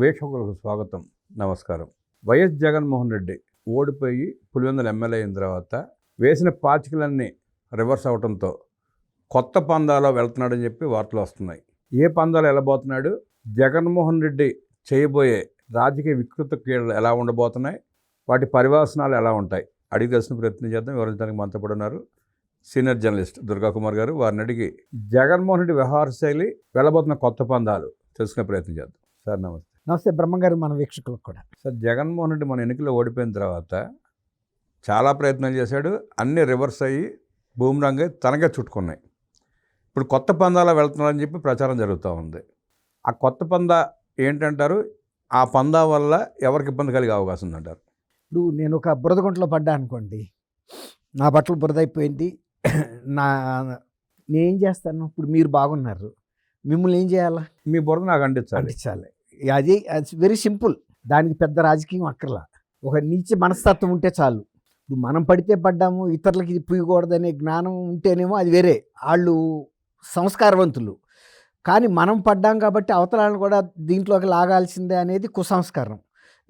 వీక్షకులకు స్వాగతం, నమస్కారం. వైఎస్ జగన్మోహన్ రెడ్డి ఓడిపోయి పులివెందుల ఎమ్మెల్యే అయిన తర్వాత వేసిన పాచికలన్నీ రివర్స్ అవడంతో కొత్త పందాలో వెళ్తున్నాడని చెప్పి వార్తలు వస్తున్నాయి. ఏ పందాలు వెళ్ళబోతున్నాడు, జగన్మోహన్ రెడ్డి చేయబోయే రాజకీయ వికృత క్రీడలు ఎలా ఉండబోతున్నాయి, వాటి పరివాసనాలు ఎలా ఉంటాయి అడిగి తెలిసిన ప్రయత్నం చేద్దాం. వివరించడానికి మనతో కూడా ఉన్నారు సీనియర్ జర్నలిస్ట్ దుర్గా కుమార్ గారు. వారిని అడిగి జగన్మోహన్ రెడ్డి వ్యవహార శైలి, వెళ్ళబోతున్న కొత్త పందాలు తెలుసుకునే ప్రయత్నం చేద్దాం. సార్ నమస్తే. నమస్తే బ్రహ్మంగారు, మన వీక్షకులకు కూడా. సార్, జగన్మోహన్ రెడ్డి మన ఎన్నికల్లో ఓడిపోయిన తర్వాత చాలా ప్రయత్నాలు చేశాడు, అన్నీ రివర్స్ అయ్యి బూమరాంగ్ తనకే చుట్టుకున్నాయి. ఇప్పుడు కొత్త పందాలో వెళ్తున్నారని చెప్పి ప్రచారం జరుగుతూ ఉంది. ఆ కొత్త పందా ఏంటంటారు? ఆ పందా వల్ల ఎవరికి ఇబ్బంది కలిగే అవకాశం ఉందంటారు? ఇప్పుడు నేను ఒక బురదగుంటలో పడ్డా అనుకోండి, నా బట్టలు బురదైపోయింది, నేనేం చేస్తాను? ఇప్పుడు మీరు బాగున్నారు, మిమ్మల్ని ఏం చేయాలా? మీ బురద నాకు అంటించాలి. అది వెరీ సింపుల్. దానికి పెద్ద రాజకీయం అక్కర్లా. ఒక నీచ మనస్తత్వం ఉంటే చాలు. ఇప్పుడు మనం పడితే పడ్డాము, ఇతరులకి పుయ్యకూడదనే జ్ఞానం ఉంటేనేమో అది వేరే, వాళ్ళు సంస్కారవంతులు. కానీ మనం పడ్డాం కాబట్టి అవతలాలను కూడా దీంట్లోకి లాగాల్సిందే అనేది కుసంస్కారం.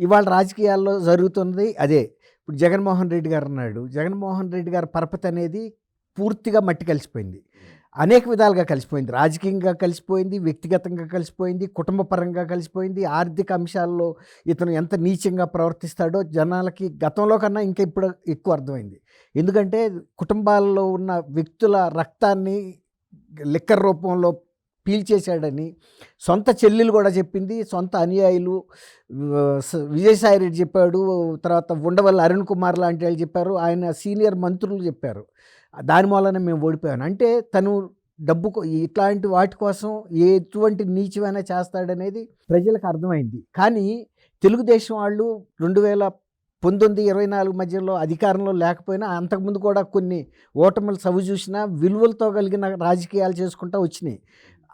ఇవాళ రాజకీయాల్లో జరుగుతున్నది అదే. ఇప్పుడు జగన్మోహన్ రెడ్డి గారు అన్నాడు, జగన్మోహన్ రెడ్డి గారి పరపతి అనేది పూర్తిగా మట్టి కలిసిపోయింది. అనేక విధాలుగా కలిసిపోయింది. రాజకీయంగా కలిసిపోయింది, వ్యక్తిగతంగా కలిసిపోయింది, కుటుంబ పరంగా కలిసిపోయింది. ఆర్థిక అంశాల్లో ఇతను ఎంత నీచంగా ప్రవర్తిస్తాడో జనాలకి గతంలో కన్నా ఇంకా ఇప్పుడు ఎక్కువ అర్థమైంది. ఎందుకంటే కుటుంబాల్లో ఉన్న వ్యక్తుల రక్తాన్ని లిక్కర్ రూపంలో పీల్చేశాడని సొంత చెల్లెలు కూడా చెప్పింది, సొంత అనుయాయులు విజయసాయి రెడ్డి చెప్పాడు, తర్వాత ఉండవల్లి అరుణ్ కుమార్ లాంటి వాళ్ళు చెప్పారు, ఆయన సీనియర్ మంత్రులు చెప్పారు. దాని మూలన మేము ఓడిపోయాను అంటే తను డబ్బు ఇట్లాంటి వాటి కోసం ఎటువంటి నీచమైనా చేస్తాడనేది ప్రజలకు అర్థమైంది. కానీ తెలుగుదేశం వాళ్ళు 2019-24 మధ్యలో అధికారంలో లేకపోయినా అంతకుముందు కూడా కొన్ని ఓటములు సవి చూసినా విలువలతో కలిగిన రాజకీయాలు చేసుకుంటూ వచ్చినాయి.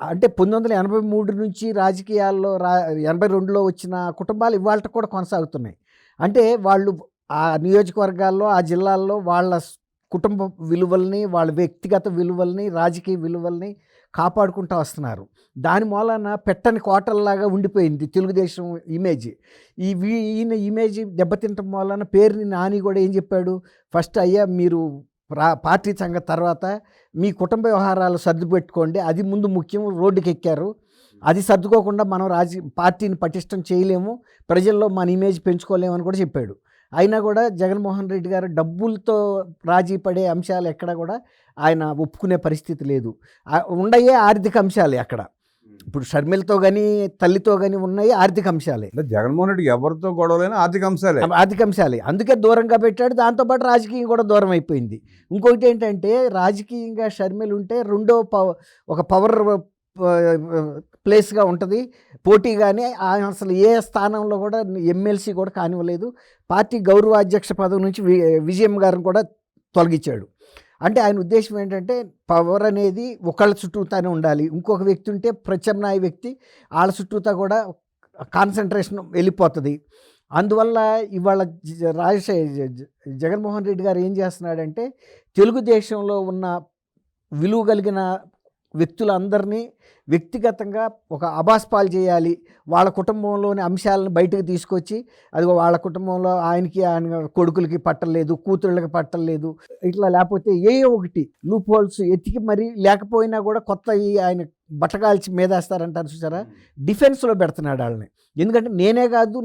అంటే 1983 నుంచి రాజకీయాల్లో 82లో వచ్చిన కుటుంబాలు ఇవాళ కూడా కొనసాగుతున్నాయి. అంటే వాళ్ళు ఆ నియోజకవర్గాల్లో, ఆ జిల్లాల్లో వాళ్ళ కుటుంబ విలువల్ని, వాళ్ళ వ్యక్తిగత విలువల్ని, రాజకీయ విలువల్ని కాపాడుకుంటూ వస్తున్నారు. దాని మూలన పెట్టని కోటల్లాగా ఉండిపోయింది తెలుగుదేశం ఇమేజ్. ఈయన ఇమేజ్ దెబ్బతింటం మూలన పేరుని నాని కూడా ఏం చెప్పాడు, ఫస్ట్ అయ్యా మీరు పార్టీ సంగతి తర్వాత మీ కుటుంబ వ్యవహారాలు సర్దుపెట్టుకోండి, అది ముందు ముఖ్యం. రోడ్డుకి ఎక్కారు, అది సర్దుకోకుండా మనం పార్టీని పటిష్టం చేయలేము, ప్రజల్లో మన ఇమేజ్ పెంచుకోలేము అని కూడా చెప్పాడు. అయినా కూడా జగన్మోహన్ రెడ్డి గారు డబ్బులతో రాజీ పడే అంశాలు ఎక్కడ కూడా ఆయన ఒప్పుకునే పరిస్థితి లేదు. ఉండయే ఆర్థిక అంశాలే అక్కడ. ఇప్పుడు షర్మిలతో కానీ తల్లితో కానీ ఉన్నాయి ఆర్థిక అంశాలే. జగన్మోహన్ రెడ్డి ఎవరితో గొడవలైనా ఆర్థిక అంశాలే. అందుకే దూరంగా పెట్టాడు. దాంతోపాటు రాజకీయం కూడా దూరం అయిపోయింది. ఇంకొకటి ఏంటంటే, రాజకీయంగా షర్మిల ఉంటే రెండో ఒక పవర్ ప్లేస్గా ఉంటుంది పోటీగానే. అసలు ఏ స్థానంలో కూడా ఎమ్మెల్సీ కూడా కానివ్వలేదు. పార్టీ గౌరవ అధ్యక్ష పదవి నుంచి విజయం గారిని కూడా తొలగించాడు. అంటే ఆయన ఉద్దేశం ఏంటంటే, పవర్ అనేది ఒకళ్ళ చుట్టూతానే ఉండాలి, ఇంకొక వ్యక్తి ఉంటే ప్రత్యామ్నాయ వ్యక్తి వాళ్ళ చుట్టూతా కూడా కాన్సన్ట్రేషన్ వెళ్ళిపోతుంది. అందువల్ల ఇవాళ జగన్మోహన్ రెడ్డి గారు ఏం చేస్తున్నాడంటే, తెలుగుదేశంలో ఉన్న విలువ కలిగిన వ్యక్తులందరినీ వ్యక్తిగతంగా ఒక అబాస్పాలు చేయాలి, వాళ్ళ కుటుంబంలోని అంశాలను బయటకు తీసుకొచ్చి, అదిగో వాళ్ళ కుటుంబంలో ఆయన కొడుకులకి పట్టలేదు, కూతుళ్ళకి పట్టలేదు, ఇట్లా లేకపోతే ఒకటి లూప్ హోల్స్ ఎతికి మరి లేకపోయినా కూడా కొత్త ఆయన బట్టగాల్చి మేదేస్తారంటారు చూసారా, డిఫెన్స్లో పెడుతున్నాడు వాళ్ళని. ఎందుకంటే నేనే కాదు,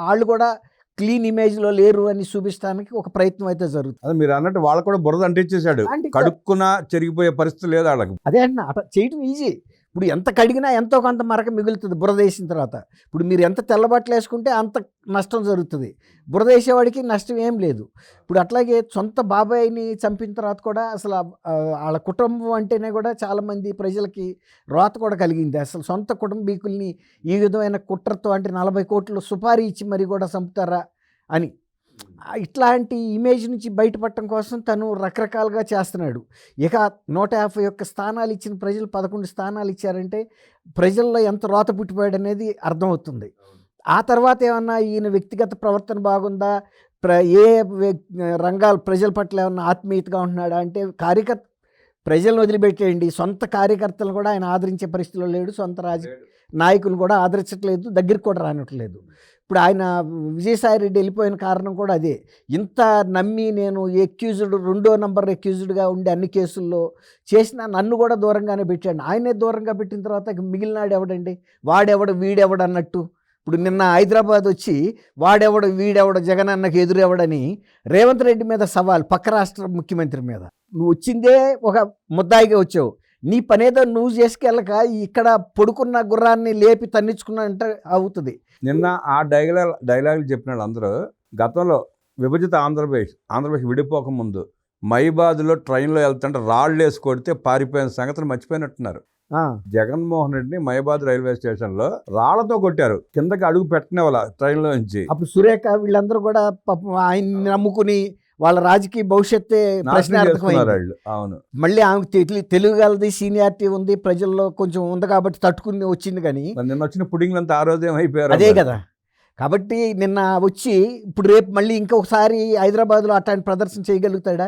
వాళ్ళు కూడా క్లీన్ ఇమేజ్లో లేరు అని చూపించడానికి ఒక ప్రయత్నం అయితే జరుగుతుంది. మీరు అన్నట్టు వాళ్ళు కూడా బురద అంటించేశాడు, కడుక్కున చెరిగిపోయే పరిస్థితి లేదు వాళ్ళకి. అదే అంటున్నా, అట్లా చేయటం ఈజీ. ఇప్పుడు ఎంత కడిగినా ఎంతో కొంత మరక మిగులుతుంది బురద వేసిన తర్వాత. ఇప్పుడు మీరు ఎంత తెల్లబట్టలు వేసుకుంటే అంత నష్టం జరుగుతుంది, బురద వేసేవాడికి నష్టం ఏం లేదు. ఇప్పుడు అట్లాగే సొంత బాబాయిని చంపిన తర్వాత కూడా అసలు వాళ్ళ కుటుంబం అంటేనే కూడా చాలామంది ప్రజలకి రోత కూడా కలిగింది. అసలు సొంత కుటుంబీకుల్ని ఈ విధమైన కుట్రతో, అంటే 40 కోట్లు సుపారీ ఇచ్చి మరి కూడా చంపుతారా అని, ఇట్లాంటి ఇమేజ్ నుంచి బయటపడటం కోసం తను రకరకాలుగా చేస్తున్నాడు. ఇక 151 స్థానాలు ఇచ్చిన ప్రజలు 11 స్థానాలు ఇచ్చారంటే ప్రజల్లో ఎంత రోత పుట్టిపోయాడు అనేది అర్థమవుతుంది. ఆ తర్వాత ఏమన్నా ఈయన వ్యక్తిగత ప్రవర్తన బాగుందా, ఏ రంగాలు ప్రజల పట్ల ఏమన్నా ఆత్మీయతగా ఉంటున్నాడా అంటే, ప్రజలను వదిలిపెట్టేయండి, సొంత కార్యకర్తలు కూడా ఆయన ఆదరించే పరిస్థితిలో లేడు, సొంత నాయకులు కూడా ఆదరించట్లేదు, దగ్గరికి కూడా రానట్లేదు. ఇప్పుడు ఆయన విజయసాయి రెడ్డి వెళ్ళిపోయిన కారణం కూడా అదే. ఇంత నమ్మి నేను ఎక్యూజ్డ్ 2వ నంబర్ ఎక్యూజ్డ్గా ఉండే అన్ని కేసుల్లో చేసిన నన్ను కూడా దూరంగానే పెట్టాడు. ఆయనే దూరంగా పెట్టిన తర్వాత మిగిలినాడు ఎవడండి, వాడెవడు వీడెవడు అన్నట్టు. ఇప్పుడు నిన్న హైదరాబాద్ వచ్చి వాడెవడు వీడెవడు జగన్ అన్నకు ఎదురెవడని రేవంత్ రెడ్డి మీద సవాల్, పక్క రాష్ట్ర ముఖ్యమంత్రి మీద. నువ్వు వచ్చిందే ఒక ముద్దాయిగా వచ్చావు, నీ పనేదో నువ్వు చేసుకెళ్ళక ఇక్కడ పడుకున్న గుర్రాన్ని లేపి తన్నించుకున్నా అంటే అవుతుంది. నిన్న ఆ డైలాగులు చెప్పిన వాళ్ళందరూ గతంలో విభజిత ఆంధ్రప్రదేశ్ విడిపోకముందు మైబాద్లో ట్రైన్లో వెళ్తుంటే రాళ్ళు వేసి కొడితే పారిపోయిన సంగతిని మర్చిపోయినట్టున్నారు. జగన్మోహన్ రెడ్డిని మైబాద్ రైల్వే స్టేషన్లో రాళ్లతో కొట్టారు, కిందకి అడుగు పెట్టిన వాళ్ళ ట్రైన్లో నుంచి. అప్పుడు సురేఖ వీళ్ళందరూ కూడా పాపం ఆయన్ని నమ్ముకుని వాళ్ళ రాజకీయ భవిష్యత్తే ప్రశ్నార్థకమైంది. అవును, మళ్ళీ ఆమెకు తెలుగుగలది, సీనియారిటీ ఉంది, ప్రజల్లో కొంచెం ఉంది కాబట్టి తట్టుకుని వచ్చింది. కానీ నిన్న వచ్చిన పుడింగ్లు అంతా ఆరోగ్యం అయిపోయారు. అదే కదా. కాబట్టి నిన్న వచ్చి ఇప్పుడు రేపు మళ్ళీ ఇంకొకసారి హైదరాబాద్లో అట్లాంటి ప్రదర్శన చేయగలుగుతాడా?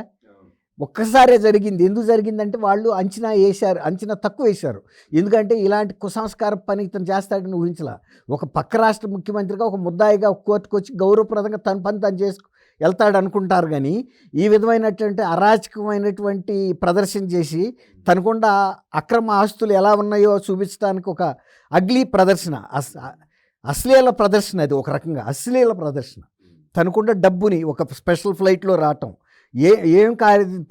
ఒక్కసారే జరిగింది. ఎందుకు జరిగిందంటే వాళ్ళు అంచనా తక్కువ వేశారు. ఎందుకంటే ఇలాంటి కుసంస్కార పని ఇతను చేస్తాడని ఊహించలా. ఒక పక్క రాష్ట్ర ముఖ్యమంత్రిగా ఒక ముద్దాయిగా కోర్టుకు వచ్చి గౌరవప్రదంగా తన పని తను వెళ్తాడు అనుకుంటారు. కానీ ఈ విధమైనటువంటి అరాచకమైనటువంటి ప్రదర్శన చేసి తనకుండా అక్రమ ఆస్తులు ఎలా ఉన్నాయో చూపించడానికి ఒక అగ్లీ ప్రదర్శన, అశ్లీల ప్రదర్శన, అది ఒక రకంగా అశ్లీల ప్రదర్శన. తనకుండా డబ్బుని ఒక స్పెషల్ ఫ్లైట్లో రావటం, ఏం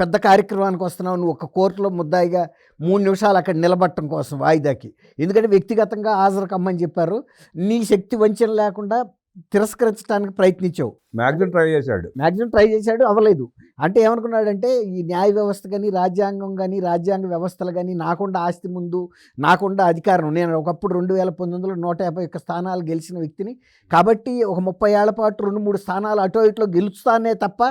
పెద్ద కార్యక్రమానికి వస్తున్నావు నువ్వు, ఒక కోర్టులో ముద్దాయిగా 3 నిమిషాలు అక్కడ నిలబడటం కోసం వాయిదాకి. ఎందుకంటే వ్యక్తిగతంగా హాజరు కమ్మని చెప్పారు. నీ శక్తి వంచన లేకుండా తిరస్కరించడానికి ప్రయత్నించావు. మ్యాక్సిమం ట్రై చేశాడు, అవ్వలేదు. అంటే ఏమనుకున్నాడంటే ఈ న్యాయ వ్యవస్థ కానీ రాజ్యాంగం కానీ రాజ్యాంగ వ్యవస్థలు కానీ నాకుండా ఆస్తి ముందు నాకుండా అధికారం. నేను ఒకప్పుడు 2019లో 151 స్థానాలు గెలిచిన వ్యక్తిని కాబట్టి ఒక 30 ఏళ్ల పాటు 2-3 స్థానాలు అటో ఇట్లో గెలుస్తానే తప్ప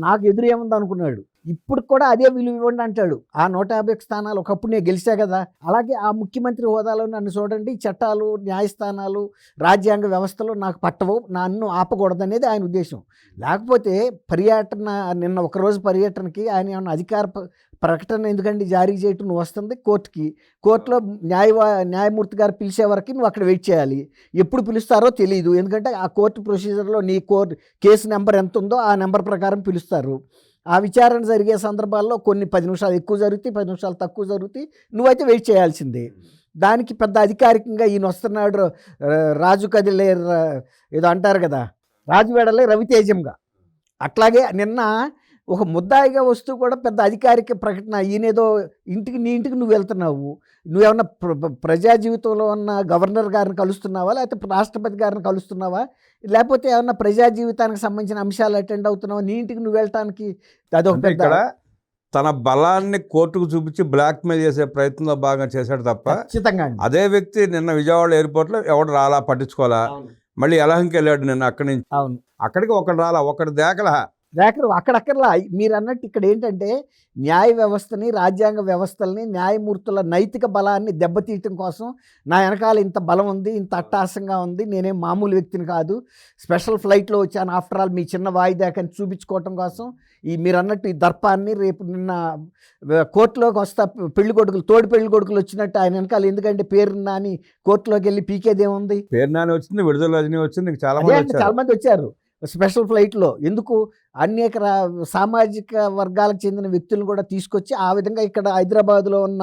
నాకు ఎదురు ఏముంది అనుకున్నాడు. ఇప్పుడు కూడా అదే విలువ ఇవ్వండి అంటాడు. ఆ 151 స్థానాలు ఒకప్పుడు నేను గెలిచా కదా, అలాగే ఆ ముఖ్యమంత్రి హోదాలో నన్ను చూడండి, చట్టాలు న్యాయస్థానాలు రాజ్యాంగ వ్యవస్థలో నాకు పట్టవు, నన్ను ఆపకూడదనేది ఆయన ఉద్దేశం. లేకపోతే పర్యటన, నిన్న ఒకరోజు పర్యటనకి ఆయన ఏమన్నా అధికార ప్రకటన ఎందుకండి జారీ చేయటం, నువ్వు వస్తుంది కోర్టులో న్యాయమూర్తి గారు పిలిచే వరకు నువ్వు అక్కడ వెయిట్ చేయాలి. ఎప్పుడు పిలుస్తారో తెలియదు, ఎందుకంటే ఆ కోర్టు ప్రొసీజర్లో నీ కేసు నెంబర్ ఎంత ఉందో ఆ నెంబర్ ప్రకారం పిలుస్తారు. ఆ విచారణ జరిగే సందర్భాల్లో కొన్ని 10 నిమిషాలు ఎక్కువ జరుగుతాయి, 10 నిమిషాలు తక్కువ జరుగుతాయి, నువ్వైతే వెయిట్ చేయాల్సిందే. దానికి పెద్ద అధికారికంగా ఈయన వస్తున్నాడు, రాజు కదిలే ఏదో అంటారు కదా, రాజు వెడలే రవితేజంగా. అట్లాగే నిన్న ఒక ముద్దాయిగా వస్తూ కూడా పెద్ద అధికారిక ప్రకటన, ఈయనేదో నీ ఇంటికి నువ్వు వెళ్తున్నావు, నువ్వేమన్నా ప్రజా జీవితంలో ఉన్న గవర్నర్ గారిని కలుస్తున్నావా, లేకపోతే రాష్ట్రపతి గారిని కలుస్తున్నావా, లేకపోతే ఏమన్నా ప్రజా జీవితానికి సంబంధించిన అంశాలు అటెండ్ అవుతున్నావా, నీ ఇంటికి నువ్వు వెళ్ళటానికి అదొక పెద్ద తన బలాన్ని కోర్టుకు చూపించి బ్లాక్మెయిల్ చేసే ప్రయత్నంలో భాగంగా చేశాడు తప్ప ఖచ్చితంగా. అదే వ్యక్తి నిన్న విజయవాడ ఎయిర్పోర్ట్లో ఎవడు రాలా, పట్టించుకోవాలా, మళ్ళీ ఎలహంకి వెళ్ళాడు నిన్న అక్కడి నుంచి. అవును, అక్కడికి ఒకటి రాలా, ఒకటి దేకలా. అక్కడక్కర్లా. మీరు అన్నట్టు ఇక్కడ ఏంటంటే న్యాయ వ్యవస్థని రాజ్యాంగ వ్యవస్థల్ని న్యాయమూర్తుల నైతిక బలాన్ని దెబ్బతీయటం కోసం నా వెనకాల ఇంత బలం ఉంది, ఇంత అట్టాసంగా ఉంది, నేనేం మామూలు వ్యక్తిని కాదు, స్పెషల్ ఫ్లైట్లో వచ్చాను, ఆఫ్టర్ ఆల్ మీ చిన్న వాయిదాకని చూపించుకోవటం కోసం మీరు అన్నట్టు ఈ దర్పాన్ని రేపు నిన్న కోర్టులోకి వస్తా తోడి పెళ్లి కొడుకులు వచ్చినట్టు ఆయన వెనకాల, ఎందుకంటే పేరు నాని కోర్టులోకి వెళ్ళి పీకేదేముంది, పేరు నాని వచ్చింది, విడుదల రజనీ వచ్చింది, చాలా మంది వచ్చారు స్పెషల్ ఫ్లైట్లో. ఎందుకు అనేక సామాజిక వర్గాలకు చెందిన వ్యక్తులను కూడా తీసుకొచ్చి ఆ విధంగా ఇక్కడ హైదరాబాద్లో ఉన్న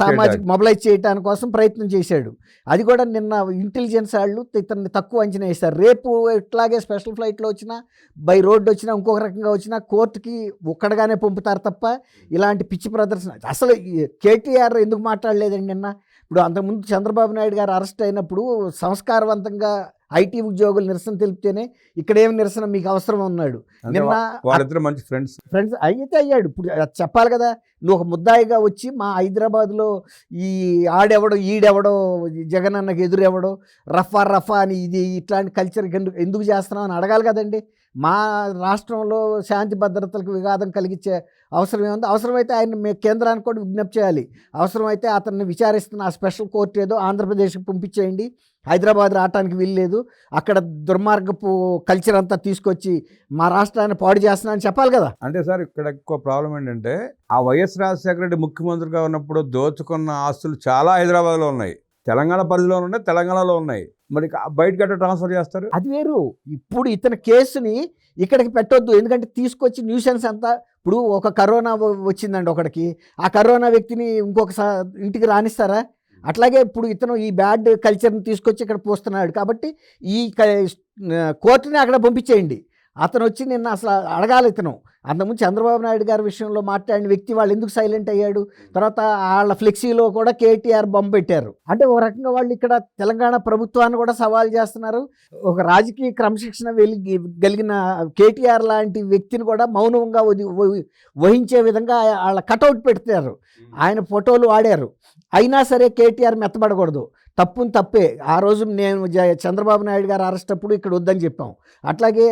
సామాజిక మొబిలైజ్ చేయడానికి కోసం ప్రయత్నం చేశాడు. అది కూడా నిన్న ఇంటెలిజెన్స్ వాళ్ళు ఇతన్ని తక్కువ అంచనా వేశారు. రేపు ఇట్లాగే స్పెషల్ ఫ్లైట్లో వచ్చినా, బై రోడ్డు వచ్చినా, ఇంకొక రకంగా వచ్చినా కోర్టుకి ఒక్కడగానే పంపుతారు తప్ప ఇలాంటి పిచ్చి ప్రదర్శన. అసలు కేటీఆర్ ఎందుకు మాట్లాడలేదండి నిన్న? ఇప్పుడు అంతకుముందు చంద్రబాబు నాయుడు గారు అరెస్ట్ అయినప్పుడు సంస్కారవంతంగా ఐటీ ఉద్యోగులు నిరసన తెలిపితేనే ఇక్కడేం నిరసన మీకు అవసరం ఉన్నాడు. నిన్న వాళ్ళిద్దరు మంచి ఫ్రెండ్స్ అయితే అయ్యాడు. ఇప్పుడు చెప్పాలి కదా, నువ్వు ఒక ముద్దాయిగా వచ్చి మా హైదరాబాద్లో ఈ ఆడెవడో ఈడెవడో జగన్ అన్నకు ఎదురెవడో రఫా అని ఇట్లాంటి కల్చర్ ఎందుకు చేస్తున్నావు అని అడగాలి కదండి. మా రాష్ట్రంలో శాంతి భద్రతలకు విఘాతం కలిగించే అవసరం ఏముంది? అవసరమైతే ఆయన కేంద్రానికి కూడా విజ్ఞప్తి చేయాలి. అవసరమైతే అతన్ని విచారిస్తున్న ఆ స్పెషల్ కోర్టు ఏదో ఆంధ్రప్రదేశ్కి పంపించేయండి, హైదరాబాద్ రావడానికి వీల్లేదు, అక్కడ దుర్మార్గపు కల్చర్ అంతా తీసుకొచ్చి మా రాష్ట్రాన్ని పాడు చేస్తున్నా అని చెప్పాలి కదా. అంటే సార్ ఇక్కడ ఎక్కువ ప్రాబ్లం ఏంటంటే ఆ వైఎస్ రాజశేఖర రెడ్డి ముఖ్యమంత్రిగా ఉన్నప్పుడు దోచుకున్న ఆస్తులు చాలా హైదరాబాద్లో ఉన్నాయి. తెలంగాణ పరిధిలో ఉన్నాయి, తెలంగాణలో ఉన్నాయి. మరి బయటకి ఎట్లా ట్రాన్స్ఫర్ చేస్తారు? అది వేరు. ఇప్పుడు ఇతని కేసుని ఇక్కడికి పెట్టొద్దు, ఎందుకంటే తీసుకొచ్చి న్యూసెన్స్ అంతా. ఇప్పుడు ఒక కరోనా వచ్చిందండి ఒకడికి, ఆ కరోనా వ్యక్తిని ఇంటికి రానిస్తారా? అట్లాగే ఇప్పుడు ఇతను ఈ బ్యాడ్ కల్చర్ని తీసుకొచ్చి ఇక్కడ పోస్తున్నాడు కాబట్టి ఈ కోర్టుని అక్కడ పంపించేయండి. అతను వచ్చి నిన్న అసలు అడగాలి. ఇతను అంతకుముందు చంద్రబాబు నాయుడు గారి విషయంలో మాట్లాడిన వ్యక్తి వాళ్ళు ఎందుకు సైలెంట్ అయ్యాడు? తర్వాత వాళ్ళ ఫ్లెక్సీలో కూడా కేటీఆర్ బొమ్మ పెట్టారు. అంటే ఒక రకంగా వాళ్ళు ఇక్కడ తెలంగాణ ప్రభుత్వాన్ని కూడా సవాల్ చేస్తున్నారు. ఒక రాజకీయ క్రమశిక్షణ కలిగిన కేటీఆర్ లాంటి వ్యక్తిని కూడా మౌనంగా వహించే విధంగా వాళ్ళ కటౌట్ పెడతారు. ఆయన ఫోటోలు వాడారు. అయినా సరే కేటీఆర్ మెత్తబడకూడదు. తప్పుని తప్పే. ఆ రోజు నేను చంద్రబాబు నాయుడు గారు అరెస్ట్ అప్పుడు ఇక్కడ వద్దని చెప్పాం. అట్లాగే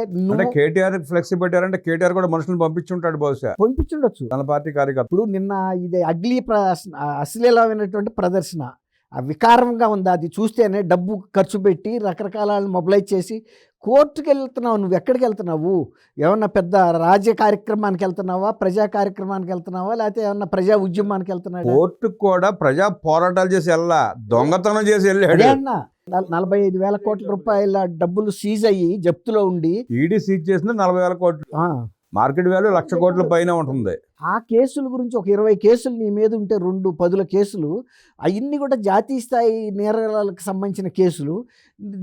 కేటీఆర్ ఫ్లెక్సీ పెట్టారంటే కేటీఆర్ కూడా మనుషులను పంపించుంటాడు, బహుశా పంపించుండొచ్చు తన పార్టీ కార్యకర్త. ఇప్పుడు నిన్న ఇది అశ్లీలమైనటువంటి ప్రదర్శన వికారంగా ఉంది. అది చూస్తేనే డబ్బు ఖర్చు పెట్టి రకరకాల మొబిలైజ్ చేసి కోర్టుకి వెళ్తున్నావు. నువ్వు ఎక్కడికి వెళ్తున్నావు? ఏమన్నా పెద్ద రాజ్య కార్యక్రమానికి వెళ్తున్నావా, ప్రజా కార్యక్రమానికి వెళ్తున్నావా, లేకపోతే ఏమన్నా ప్రజా ఉద్యమానికి వెళ్తున్నావా? కోర్టుకు కూడా ప్రజా పోరాటాలు చేసి వెళ్ళా, దొంగతనం చేసి వెళ్ళాడు. 45,000 కోట్ల రూపాయల డబ్బులు సీజ్ అయ్యి జప్తులో ఉండి ఈడీ సీజ్ చేసింది 40,000 కోట్లు. మార్కెట్ వాల్యూ 1,00,000 కోట్ల పైన ఉంటుంది. ఆ కేసుల గురించి ఒక 20 కేసులు నీ మీద ఉంటే 2 పదుల కేసులు, అవన్నీ కూడా జాతీయ స్థాయి నేరాలకు సంబంధించిన కేసులు.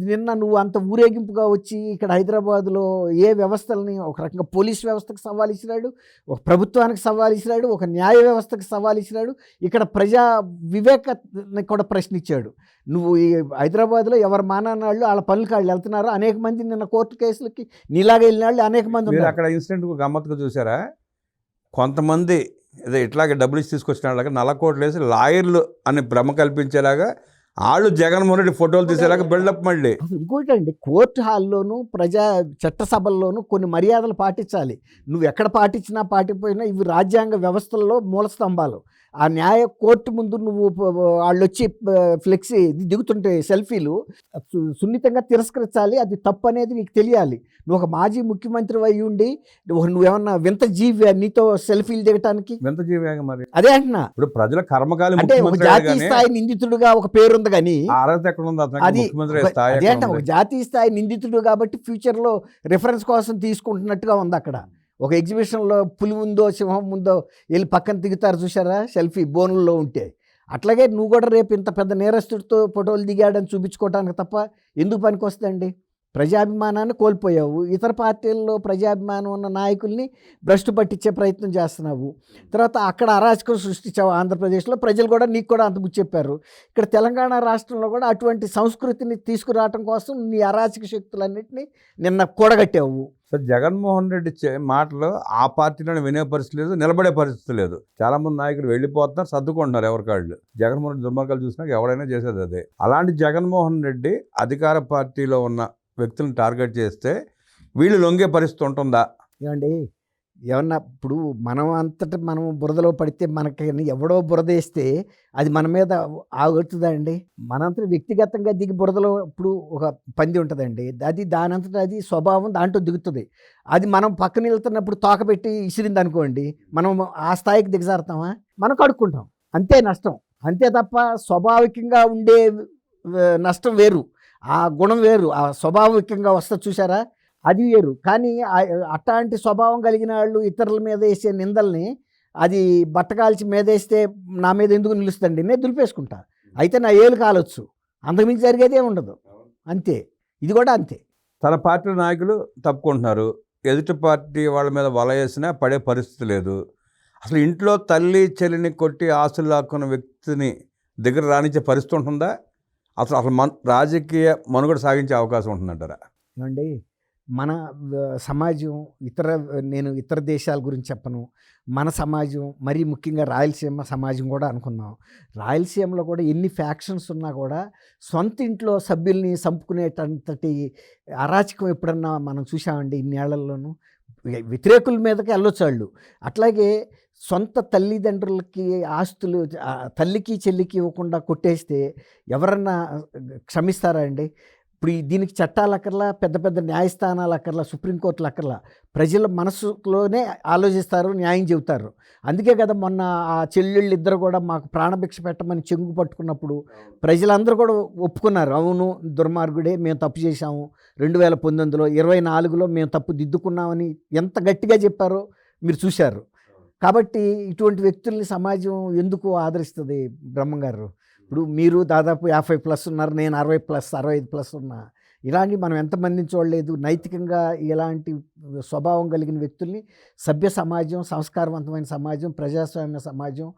నిన్న నువ్వు అంత ఊరేగింపుగా వచ్చి ఇక్కడ హైదరాబాద్లో ఏ వ్యవస్థలని, ఒక రకంగా పోలీస్ వ్యవస్థకు సవాల్ ఇచ్చినాడు, ఒక ప్రభుత్వానికి సవాల్ ఇచ్చినాడు, ఒక న్యాయ వ్యవస్థకు సవాల్ ఇచ్చినాడు, ఇక్కడ ప్రజా వివేకాన్ని కూడా ప్రశ్నించాడు. నువ్వు ఈ హైదరాబాద్లో ఎవరు మానాళ్ళు వాళ్ళ పనులకి వాళ్ళు వెళ్తున్నారు. అనేక మంది నిన్న కోర్టు కేసులకి నీలాగా వెళ్ళిన వాళ్ళు అనేక మంది ఉన్నారు. అక్కడ ఇన్సిడెంట్ గమ్మత్తుగా చూసారా? కొంతమంది ఇట్లాగే డబ్బులు ఇచ్చి తీసుకొచ్చిన వాళ్ళకి 40 కోట్లు వేసి లాయర్లు అని భ్రమ కల్పించేలాగా వాళ్ళు జగన్మోహన్ రెడ్డి ఫోటోలు తీసేలాగా బిల్డప్. మళ్ళీ ఇంకోటి అండి, కోర్టు హాల్లోనూ ప్రజా చట్టసభల్లోనూ కొన్ని మర్యాదలు పాటించాలి. నువ్వు ఎక్కడ పాటించినా పాటిపోయినా ఇవి రాజ్యాంగ వ్యవస్థల్లో మూల స్తంభాలు. ఆ న్యాయ కోర్టు ముందు నువ్వు వాళ్ళు వచ్చి ఫ్లెక్సీ దిగుతుంటే సెల్ఫీలు సున్నితంగా తిరస్కరించాలి. అది తప్పు అనేది నీకు తెలియాలి. నువ్వు ఒక మాజీ ముఖ్యమంత్రి అయి ఉండి నువ్వేమన్నా వింత జీవి నీతో సెల్ఫీలు దిగటానికి? వింత జీవి మరి అదే అంటున్నా. ఇప్పుడు ప్రజల కర్మకాలి అంటే ఒక జాతీయ స్థాయి నిందితుడుగా ఒక పేరుంది, కానీ అది అదేంట ఒక జాతీయ స్థాయి నిందితుడు కాబట్టి ఫ్యూచర్లో రిఫరెన్స్ కోసం తీసుకుంటున్నట్టుగా ఉంది. అక్కడ ఒక ఎగ్జిబిషన్లో పులి ఉందో సింహం ఉందో వెళ్ళి పక్కన దిగుతారు చూసారా సెల్ఫీ బోనుల్లో ఉంటే. అట్లాగే నువ్వు కూడా రేపు ఇంత పెద్ద నేరస్తుడితో ఫోటోలు దిగాడని చూపించుకోవటానికి తప్ప ఎందుకు పనికి వస్తుందండి? ప్రజాభిమానాన్ని కోల్పోయావు. ఇతర పార్టీల్లో ప్రజాభిమానం ఉన్న నాయకుల్ని భ్రష్టు పట్టించే ప్రయత్నం చేస్తున్నావు. తర్వాత అక్కడ అరాచకం సృష్టించావు ఆంధ్రప్రదేశ్లో. ప్రజలు కూడా నీకు కూడా అంత చెప్పారు. ఇక్కడ తెలంగాణ రాష్ట్రంలో కూడా అటువంటి సంస్కృతిని తీసుకురావటం కోసం నీ అరాచక శక్తులన్నింటినీ నిన్న కూడగట్టావు. సార్, జగన్మోహన్ రెడ్డి మాటలు ఆ పార్టీలోనే వినే పరిస్థితి లేదు, నిలబడే పరిస్థితి లేదు. చాలా మంది నాయకులు వెళ్ళిపోతున్నారు, సర్దుకుంటున్నారు ఎవరికాళ్ళు. జగన్మోహన్ రెడ్డి దుర్మార్గాలు చూసినాక ఎవరైనా చేసేది అదే. అలాంటి జగన్మోహన్ రెడ్డి అధికార పార్టీలో ఉన్న వ్యక్తులను టార్గెట్ చేస్తే వీళ్ళు లొంగే పరిస్థితి ఉంటుందా? ఏమండి, ఏమన్నా ఇప్పుడు మనం బురదలో పడితే మనకి ఎవడో బురద వేస్తే అది మన మీద ఆగుతుందా అండి? మనంతా వ్యక్తిగతంగా దిగి బురదలో ఇప్పుడు ఒక పంది ఉంటుందండి, అది దానంతటా అది స్వభావం దాంట్లో దిగుతుంది. అది మనం పక్కన వెళ్తున్నప్పుడు తోకబెట్టి ఇసిరింది అనుకోండి, మనం ఆ స్థాయికి దిగజారుతామా? మనం కడుక్కుంటాం, అంతే నష్టం. అంతే తప్ప స్వాభావికంగా ఉండే నష్టం వేరు, ఆ గుణం వేరు. ఆ స్వాభావికంగా వస్తా చూసారా, అది వేరు. కానీ అట్లాంటి స్వభావం కలిగిన వాళ్ళు ఇతరుల మీద వేసే నిందల్ని అది బట్టకాల్చి మీద వేస్తే నా మీద ఎందుకు నిలుస్తుందండి, నేను దులిపేసుకుంటా. అయితే నా ఏలు కాలొచ్చు, అంతకుమించి జరిగేదే ఉండదు. అంతే, ఇది కూడా అంతే. తన పార్టీ నాయకులు తప్పుకుంటున్నారు, ఎదుటి పార్టీ వాళ్ళ మీద వల వేసినా పడే పరిస్థితి లేదు. అసలు ఇంట్లో తల్లి చెల్లిని కొట్టి ఆస్తులు లాక్కున్న వ్యక్తిని దగ్గర రానిచ్చే పరిస్థితి ఉంటుందా? అసలు రాజకీయ మనుగడ సాగించే అవకాశం ఉంటుందంటారా? ఏమండి, మన సమాజం నేను ఇతర దేశాల గురించి చెప్పను, మన సమాజం మరీ ముఖ్యంగా రాయలసీమ సమాజం కూడా అనుకుందాం. రాయలసీమలో కూడా ఎన్ని ఫ్యాక్షన్స్ ఉన్నా కూడా సొంత ఇంట్లో సభ్యుల్ని చంపుకునేటంతటి అరాచకం ఎప్పుడన్నా మనం చూసామండి ఇన్నేళ్లలోనూ? వ్యతిరేకుల మీదకి వెళ్ళొచ్చు వాళ్ళు. అట్లాగే సొంత తల్లిదండ్రులకి ఆస్తులు తల్లికి చెల్లికి ఇవ్వకుండా కొట్టేస్తే ఎవరన్నా క్షమిస్తారా అండి? ఇప్పుడు దీనికి చట్టాలు అక్కర్లా, పెద్ద పెద్ద న్యాయస్థానాలు అక్కర్లా, సుప్రీంకోర్టులు అక్కర్లా. ప్రజల మనసులోనే ఆలోచిస్తారు, న్యాయం చెబుతారు. అందుకే కదా మొన్న ఆ చెల్లెళ్ళు ఇద్దరు కూడా మాకు ప్రాణభిక్ష పెట్టమని చెంగు పట్టుకున్నప్పుడు ప్రజలందరూ కూడా ఒప్పుకున్నారు. అవును, దుర్మార్గుడే, మేము తప్పు చేశాము, 2019లో 24లో మేము తప్పు దిద్దుకున్నామని ఎంత గట్టిగా చెప్పారో మీరు చూశారు. కాబట్టి ఇటువంటి వ్యక్తుల్ని సమాజం ఎందుకు ఆదరిస్తుంది బ్రహ్మంగారు? ఇప్పుడు మీరు దాదాపు 50+ ఉన్నారు, నేను 60+, 65+ ఉన్నా. ఇలాంటి మనం ఎంతమందిని చూడలేదు. నైతికంగా ఇలాంటి స్వభావం కలిగిన వ్యక్తుల్ని సభ్య సమాజం, సంస్కారవంతమైన సమాజం, ప్రజాస్వామ్య సమాజం,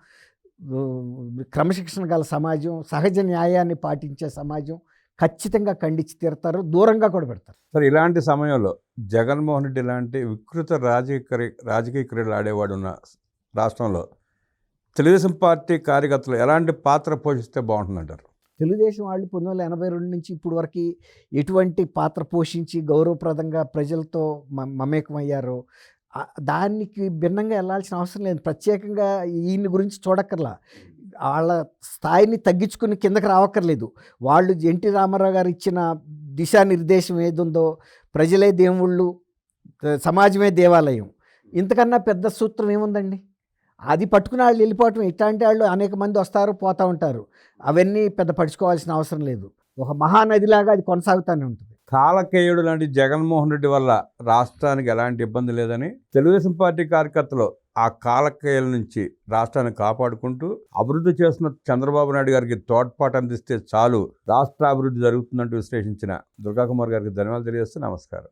క్రమశిక్షణ గల సమాజం, సహజ న్యాయాన్ని పాటించే సమాజం ఖచ్చితంగా ఖండించి తీరుతారు, దూరంగా కూడా పెడతారు. సరే, ఇలాంటి సమయంలో జగన్మోహన్ రెడ్డి లాంటి వికృత రాజకీయ క్రీడలు ఆడేవాడు ఉన్న రాష్ట్రంలో తెలుగుదేశం పార్టీ కార్యకర్తలు ఎలాంటి పాత్ర పోషిస్తే బాగుంటుందంటారు? తెలుగుదేశం వాళ్ళు 1982 నుంచి ఇప్పుడు వరకు ఎటువంటి పాత్ర పోషించి గౌరవప్రదంగా ప్రజలతో మమేకమయ్యారో దానికి భిన్నంగా వెళ్ళాల్సిన అవసరం లేదు. ప్రత్యేకంగా ఈయన గురించి చూడక్కర్లా. వాళ్ళ స్థాయిని తగ్గించుకుని కిందకి రావక్కర్లేదు. వాళ్ళు ఎన్టీ రామారావు గారు ఇచ్చిన దిశానిర్దేశం ఏదుందో, ప్రజలే దేవుళ్ళు, సమాజమే దేవాలయం, ఇంతకన్నా పెద్ద సూత్రం ఏముందండి? అది పట్టుకుని వాళ్ళు వెళ్ళిపోవటం. ఇట్లాంటి వాళ్ళు అనేక మంది వస్తారు, పోతూ ఉంటారు. అవన్నీ పెద్ద పడుచుకోవాల్సిన అవసరం లేదు. ఒక మహానదిలాగా అది కొనసాగుతూనే ఉంటుంది. కాలకేయుడు లాంటి జగన్మోహన్ రెడ్డి వల్ల రాష్ట్రానికి ఎలాంటి ఇబ్బంది లేదని తెలుగుదేశం పార్టీ కార్యకర్తలు ఆ కాలకేయుల నుంచి రాష్ట్రాన్ని కాపాడుకుంటూ అభివృద్ధి చేస్తున్న చంద్రబాబు నాయుడు గారికి తోడ్పాటు అందిస్తే చాలు రాష్ట్ర అభివృద్ధి జరుగుతుందంటూ విశ్లేషించిన దుర్గాకుమార్ గారికి ధన్యవాదాలు తెలియజేస్తూ నమస్కారం.